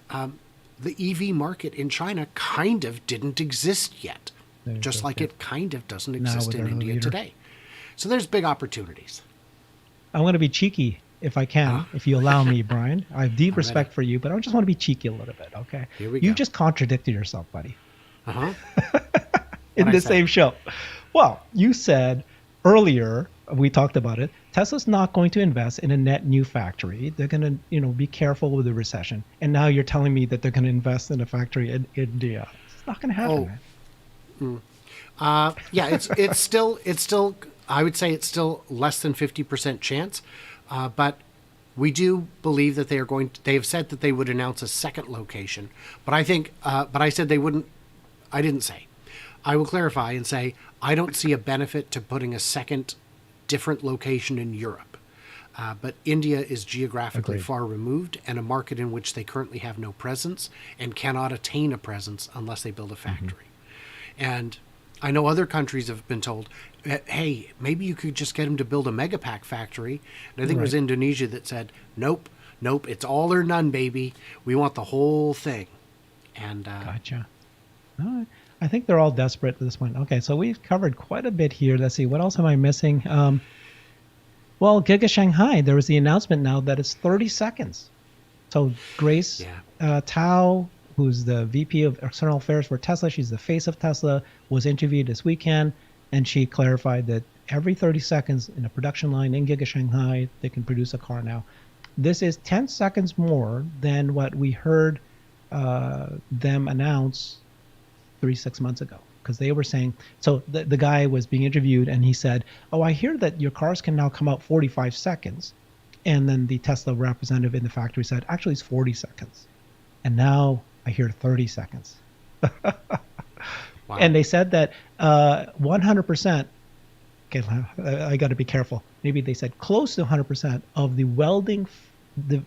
the EV market in China kind of didn't exist yet, just like it kind of doesn't exist in India today. So there's big opportunities. I want to be cheeky if I can, if you allow me, Brian. I have deep respect for you, but I just want to be cheeky a little bit, okay? Here we You go. just contradicted yourself, buddy. Uh-huh. in What'd I the say? same show. Well, you said earlier, we talked about it, Tesla's not going to invest in a net new factory. They're going to, be careful with the recession. And now you're telling me that they're going to invest in a factory in India. It's not going to happen, Oh, man. yeah, it's still I would say it's still less than 50% chance, but we do believe that they have said that they would announce a second location, but I said they wouldn't. I didn't say. I will clarify and say I don't see a benefit to putting a second different location in Europe. But India is geographically Agreed. far removed and a market in which they currently have no presence and cannot attain a presence unless they build a Hmm. factory. And I know other countries have been told, hey, maybe you could just get them to build a megapack factory. And I think it was Right. Indonesia that said, nope, nope, it's all or none, baby. We want the whole thing. And Gotcha. All right. I think they're all desperate at this point. Okay, so we've covered quite a bit here. Let's see, what else am I missing? Well, Giga Shanghai, there was the announcement now that it's 30 seconds. So Grace yeah, Tao, who's the VP of External Affairs for Tesla, she's the face of Tesla, was interviewed this weekend, and she clarified that every 30 seconds in a production line in Giga Shanghai, they can produce a car now. This is 10 seconds more than what we heard them announce 6 months ago. Because they were saying, so the guy was being interviewed and he said, oh, I hear that your cars can now come out 45 seconds. And then the Tesla representative in the factory said, actually, it's 40 seconds. And now I hear 30 seconds. wow. And they said that 100%, okay, I got to be careful. Maybe they said close to 100% of the welding, the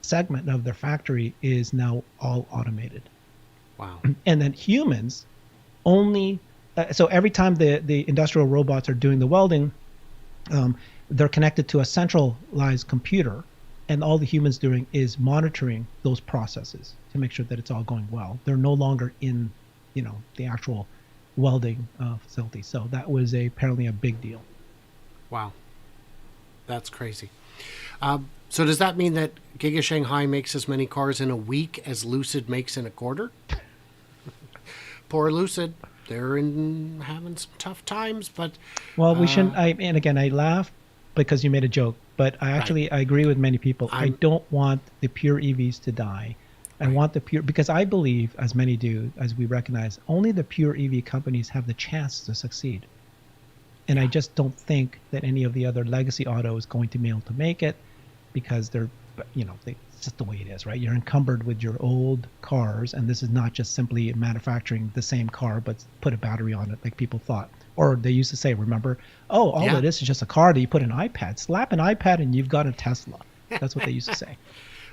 segment of their factory is now all automated. Wow. And then humans only, so every time the industrial robots are doing the welding, they're connected to a centralized computer, and all the humans doing is monitoring those processes to make sure that it's all going well. They're no longer in, the actual welding facility. So that was apparently a big deal. Wow. That's crazy. So does that mean that Giga Shanghai makes as many cars in a week as Lucid makes in a quarter? Poor Lucid. They're having some tough times, but Well, we shouldn't. And again, I laugh because you made a joke, but right. I agree with many people. I I'm don't want the pure EVs to die. I right. want the pure, because I believe, as many do, as we recognize, only the pure EV companies have the chance to succeed. And I Yeah. just don't think that any of the other legacy auto is going to be able to make it, because it's just the way it is, right? You're encumbered with your old cars, and this is not just simply manufacturing the same car, but put a battery on it like people thought. Or they used to say, remember, oh, all Yeah. it is just a car that you put an iPad. Slap an iPad and you've got a Tesla. That's what they used to say.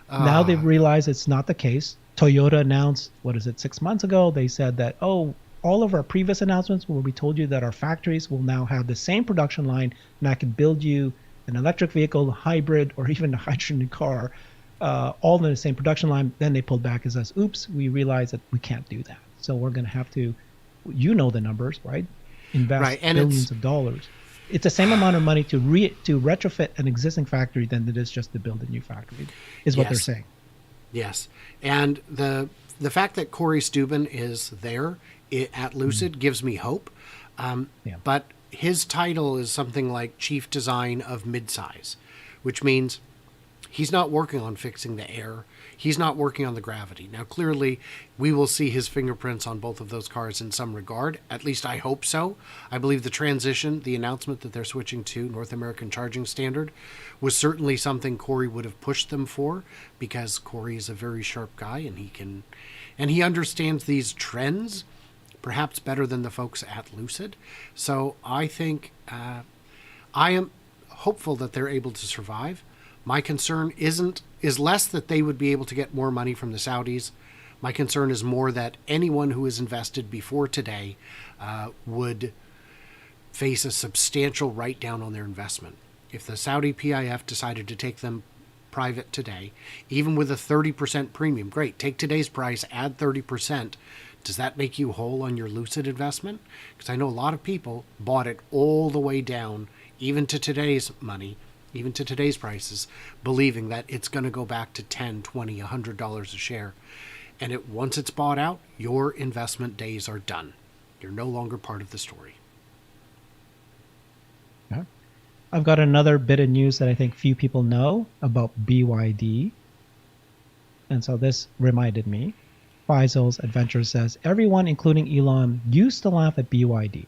Now they've Uh, realized it's not the case. Toyota announced, what is it, 6 months ago? They said that, oh, all of our previous announcements where we told you that our factories will now have the same production line, and I can build you an electric vehicle, a hybrid, or even a hydrogen car, all in the same production line. Then they pulled back and says, oops, we realize that we can't do that. So we're going to have to, the numbers, right? Invest right. And billions of dollars. It's the same amount of money to retrofit an existing factory than it is just to build a new factory, is what they're yes. saying. Yes. And the fact that Corey Steuben is there at Lucid gives me hope. Yeah. But his title is something like Chief Design of Midsize, which means he's not working on fixing the air. He's not working on the gravity. Now, clearly, we will see his fingerprints on both of those cars in some regard. At least I hope so. I believe the transition, the announcement that they're switching to North American Charging Standard, was certainly something Corey would have pushed them for, because Corey is a very sharp guy and he understands these trends perhaps better than the folks at Lucid. So I think I am hopeful that they're able to survive. My concern is less that they would be able to get more money from the Saudis. My concern is more that anyone who has invested before today would face a substantial write-down on their investment. If the Saudi PIF decided to take them private today, even with a 30% premium, great, take today's price, add 30%. Does that make you whole on your Lucid investment? Because I know a lot of people bought it all the way down, even to today's money, even to today's prices, believing that it's going to go back to $10, $20, $100 a share. And once it's bought out, your investment days are done. You're no longer part of the story. Yeah. I've got another bit of news that I think few people know about BYD. And so this reminded me. Faisal's Adventure says, everyone, including Elon, used to laugh at BYD.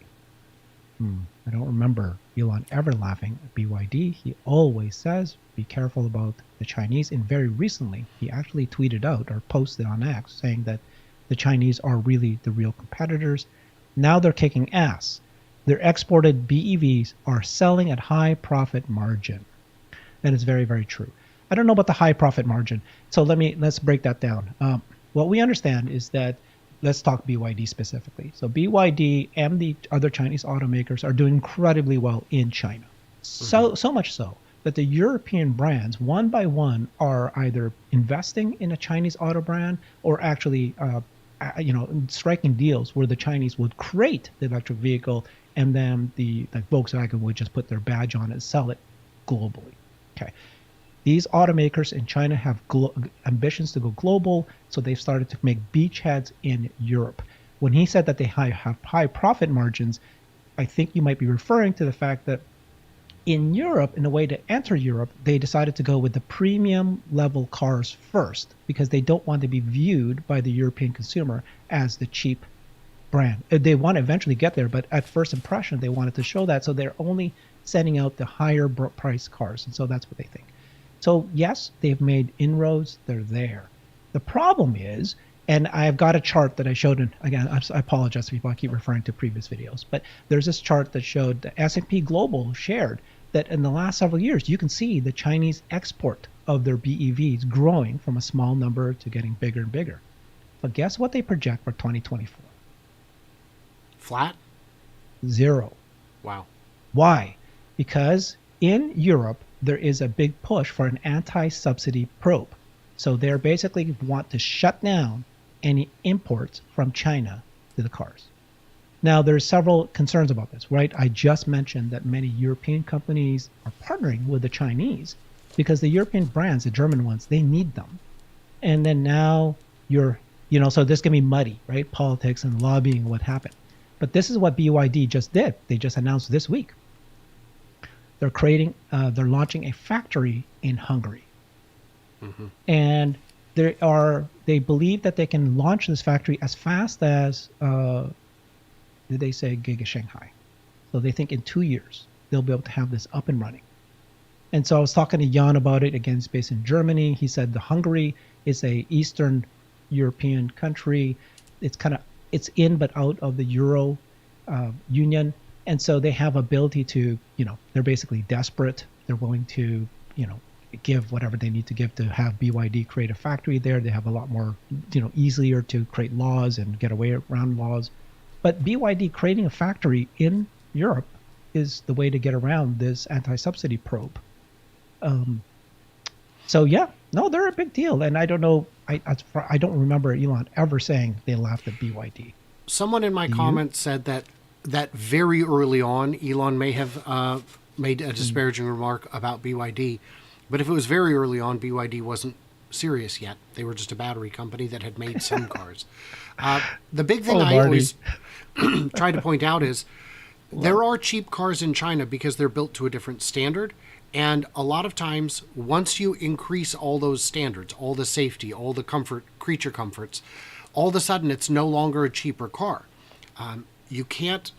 I don't remember Elon ever laughing at BYD. He always says, be careful about the Chinese. And very recently, he actually tweeted out or posted on X saying that the Chinese are really the real competitors. Now they're kicking ass. Their exported BEVs are selling at high profit margin. And it's very, very true. I don't know about the high profit margin. So let's break that down. What we understand is that, let's talk BYD specifically. So BYD and the other Chinese automakers are doing incredibly well in China. So much so that the European brands, one by one, are either investing in a Chinese auto brand or actually, striking deals where the Chinese would create the electric vehicle and then like Volkswagen would just put their badge on it and sell it globally. Okay. These automakers in China have ambitions to go global, so they've started to make beachheads in Europe. When he said that they have high profit margins, I think you might be referring to the fact that in Europe, in a way to enter Europe, they decided to go with the premium level cars first because they don't want to be viewed by the European consumer as the cheap brand. They want to eventually get there, but at first impression, they wanted to show that, so they're only sending out the higher price cars, and so that's what they think. So yes, they've made inroads. They're there. The problem is, and I've got a chart that I showed, and again, I apologize to people, I keep referring to previous videos, but there's this chart that showed the S&P Global shared that in the last several years, you can see the Chinese export of their BEVs growing from a small number to getting bigger and bigger. But guess what they project for 2024? Flat? 0. Wow. Why? Because in Europe, there is a big push for an anti-subsidy probe. So they basically want to shut down any imports from China to the cars. Now, there's several concerns about this, right? I just mentioned that many European companies are partnering with the Chinese because the European brands, the German ones, they need them. And then now so this can be muddy, right? Politics and lobbying, what happened. But this is what BYD just did. They just announced this week. They're launching a factory in Hungary. And they believe that they can launch this factory as fast as, did they say Giga Shanghai? So they think in 2 years, they'll be able to have this up and running. And so I was talking to Jan about it, again, it's based in Germany. He said the Hungary is a Eastern European country. It's in but out of the Euro Union. And so they have ability to, they're basically desperate. They're willing to, give whatever they need to give to have BYD create a factory there. They have a lot more, easier to create laws and get away around laws. But BYD creating a factory in Europe is the way to get around this anti-subsidy probe. So yeah, no, they're a big deal. And I don't know, I don't remember Elon ever saying they laughed at BYD. Someone in my comments said that very early on, Elon may have made a disparaging remark about BYD. But if it was very early on, BYD wasn't serious yet. They were just a battery company that had made some cars. The big thing I always try to point out is there are cheap cars in China because they're built to a different standard. And a lot of times, once you increase all those standards, all the safety, all the comfort, creature comforts, all of a sudden it's no longer a cheaper car. You can't,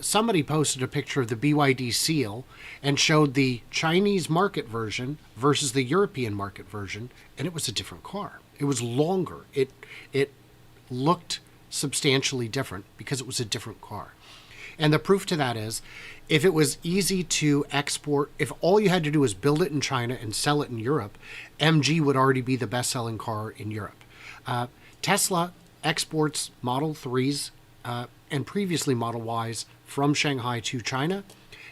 somebody posted a picture of the BYD Seal and showed the Chinese market version versus the European market version, and it was a different car. It was longer. It looked substantially different because it was a different car. And the proof to that is, if it was easy to export, if all you had to do was build it in China and sell it in Europe, MG would already be the best-selling car in Europe. Tesla exports Model 3s and previously Model Ys from Shanghai to China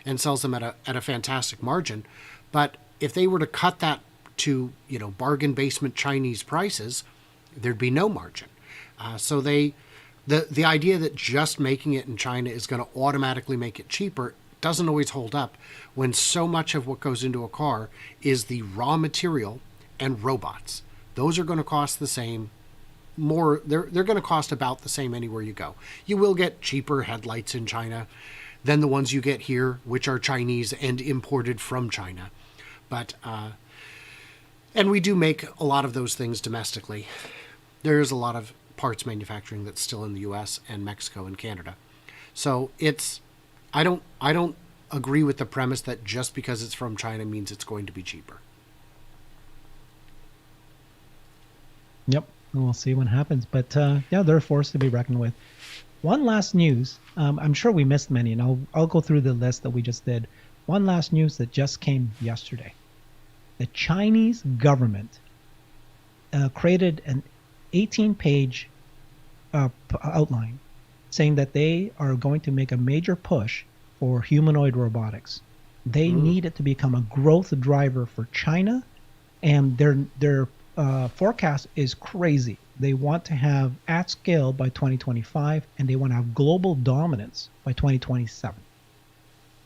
and sells them at a fantastic margin. But if they were to cut that to, bargain basement Chinese prices, there'd be no margin. So the idea that just making it in China is going to automatically make it cheaper doesn't always hold up when so much of what goes into a car is the raw material and robots. Those are going to cost the same. More, they're going to cost about the same anywhere you go. You will get cheaper headlights in China than the ones you get here, which are Chinese and imported from China. But and we do make a lot of those things domestically. There is a lot of parts manufacturing that's still in the U.S. and Mexico and Canada. So I don't agree with the premise that just because it's from China means it's going to be cheaper. Yep, and we'll see what happens. But yeah, they're a force to be reckoned with. One last news. I'm sure we missed many, and I'll go through the list that we just did. One last news that just came yesterday. The Chinese government created an 18-page outline saying that they are going to make a major push for humanoid robotics. They need it to become a growth driver for China, and their forecast is crazy. They want to have at scale by 2025, and they want to have global dominance by 2027.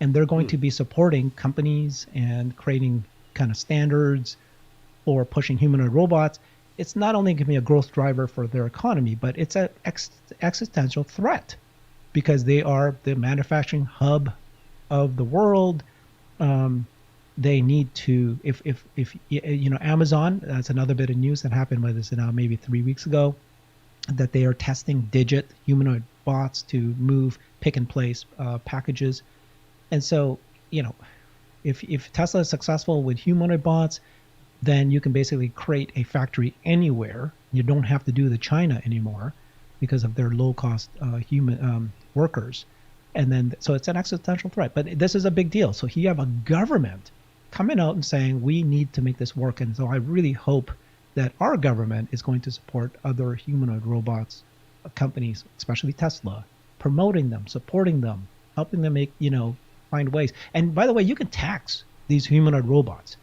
And they're going to be supporting companies and creating kind of standards for pushing humanoid robots. It's not only going to be a growth driver for their economy, but it's an existential threat because they are the manufacturing hub of the world. They need to, if you know, Amazon, that's another bit of news that happened with this now maybe 3 weeks ago, that they are testing digit humanoid bots to move pick and place packages. And so, you know, if Tesla is successful with humanoid bots, then you can basically create a factory anywhere. You don't have to do the China anymore because of their low cost human workers. And then, so it's an existential threat, but this is a big deal. So you have a government coming out and saying, we need to make this work. And so I really hope that our government is going to support other humanoid robots companies, especially Tesla, promoting them, supporting them, helping them make, you know, find ways. And by the way, you can tax these humanoid robots.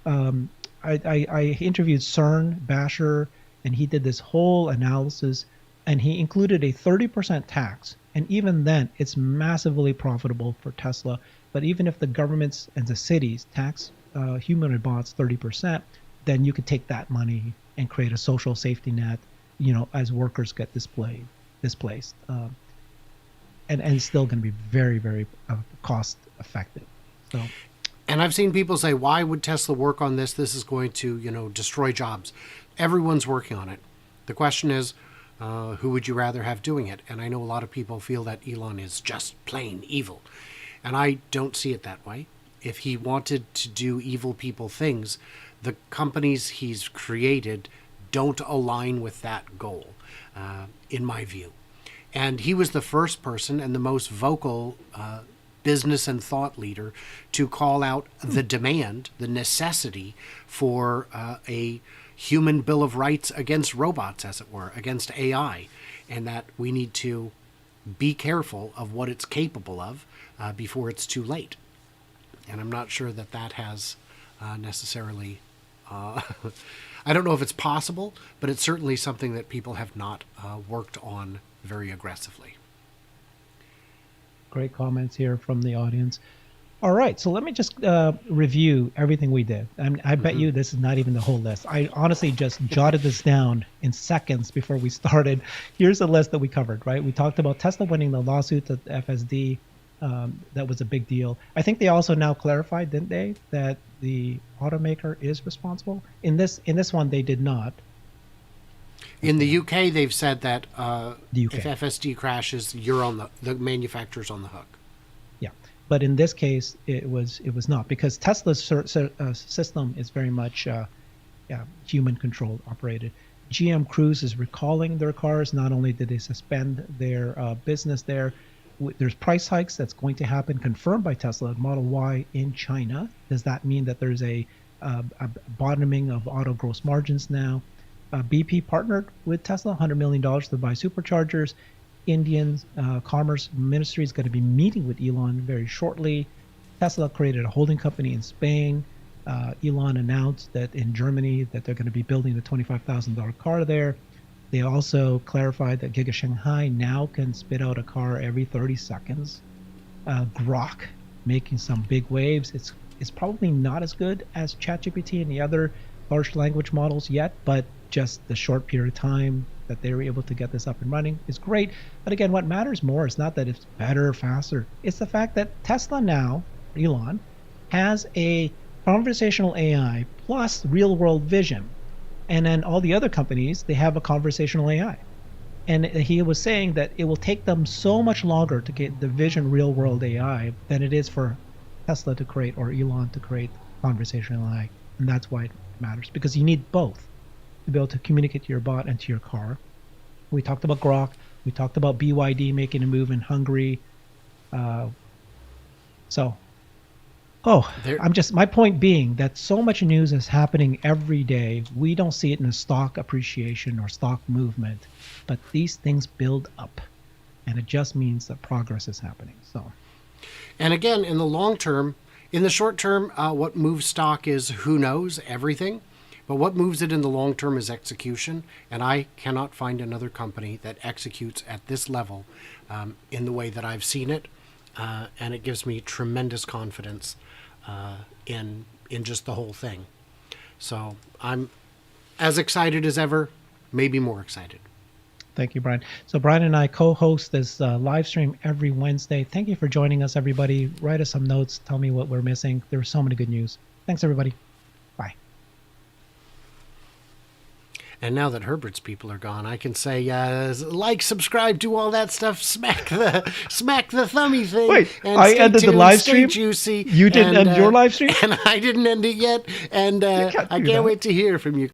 I interviewed CERN Basher, and he did this whole analysis, and he included a 30% tax. And even then, it's massively profitable for Tesla. But even if the governments and the cities tax humanoid bots 30%, then you could take that money and create a social safety net, you know, as workers get displaced. And still going to be very, very cost effective. So. And I've seen people say, why would Tesla work on this? This is going to, you know, destroy jobs. Everyone's working on it. The question is, who would you rather have doing it? And I know a lot of people feel that Elon is just plain evil. And I don't see it that way. If he wanted to do evil people things, the companies he's created don't align with that goal, in my view. And he was the first person and the most vocal business and thought leader to call out the demand, the necessity for a human bill of rights against robots, as it were, against AI, and that we need to be careful of what it's capable of before it's too late. And I'm not sure that that has necessarily, I don't know if it's possible, but it's certainly something that people have not worked on very aggressively. Great comments here from the audience. All right, so let me just review everything we did. I bet you this is not even the whole list. I honestly just jotted this down in seconds before we started. Here's the list that we covered, right? We talked about Tesla winning the lawsuit at FSD. That was a big deal. I think they also now clarified, didn't they, that the automaker is responsible? In this one, they did not. In the UK, they've said that if FSD crashes, you're on the manufacturer's on the hook. Yeah, but in this case, it was not, because Tesla's system is very much human controlled, operated. GM Cruise is recalling their cars. Not only did they suspend their business there, there's price hikes that's going to happen, confirmed by Tesla, Model Y in China. Does that mean that there's a bottoming of auto gross margins now? BP partnered with Tesla, $100 million to buy superchargers. Indian Commerce Ministry is going to be meeting with Elon very shortly. Tesla created a holding company in Spain. Elon announced that in Germany that they're going to be building the $25,000 car there. They also clarified that Giga Shanghai now can spit out a car every 30 seconds. Grock making some big waves. It's probably not as good as ChatGPT and the other large language models yet, but just the short period of time that they were able to get this up and running is great. But again, what matters more is not that it's better, faster. It's the fact that Tesla now, Elon, has a conversational AI plus real world vision. And then all the other companies, they have a conversational AI. And he was saying that it will take them so much longer to get the vision real world AI than it is for Tesla to create or Elon to create conversational AI. And that's why it matters, because you need both to be able to communicate to your bot and to your car. We talked about Grock. We talked about BYD making a move in Hungary. My point being that so much news is happening every day. We don't see it in a stock appreciation or stock movement, but these things build up, and it just means that progress is happening. So, and again, in the long term, in the short term, what moves stock is who knows everything, but what moves it in the long term is execution. And I cannot find another company that executes at this level in the way that I've seen it, and it gives me tremendous confidence in just the whole thing. So I'm as excited as ever, maybe more excited. Thank you, Brian. So Brian and I co-host this live stream every Wednesday. Thank you for joining us, everybody. Write us some notes. Tell me what we're missing. There's so many good news. Thanks, everybody. Bye. And now that Herbert's people are gone, I can say like, subscribe, do all that stuff, smack the thummy thing. Wait, and I ended the live stream? Juicy. You didn't end your live stream? And I didn't end it yet. And I can't wait to hear from you.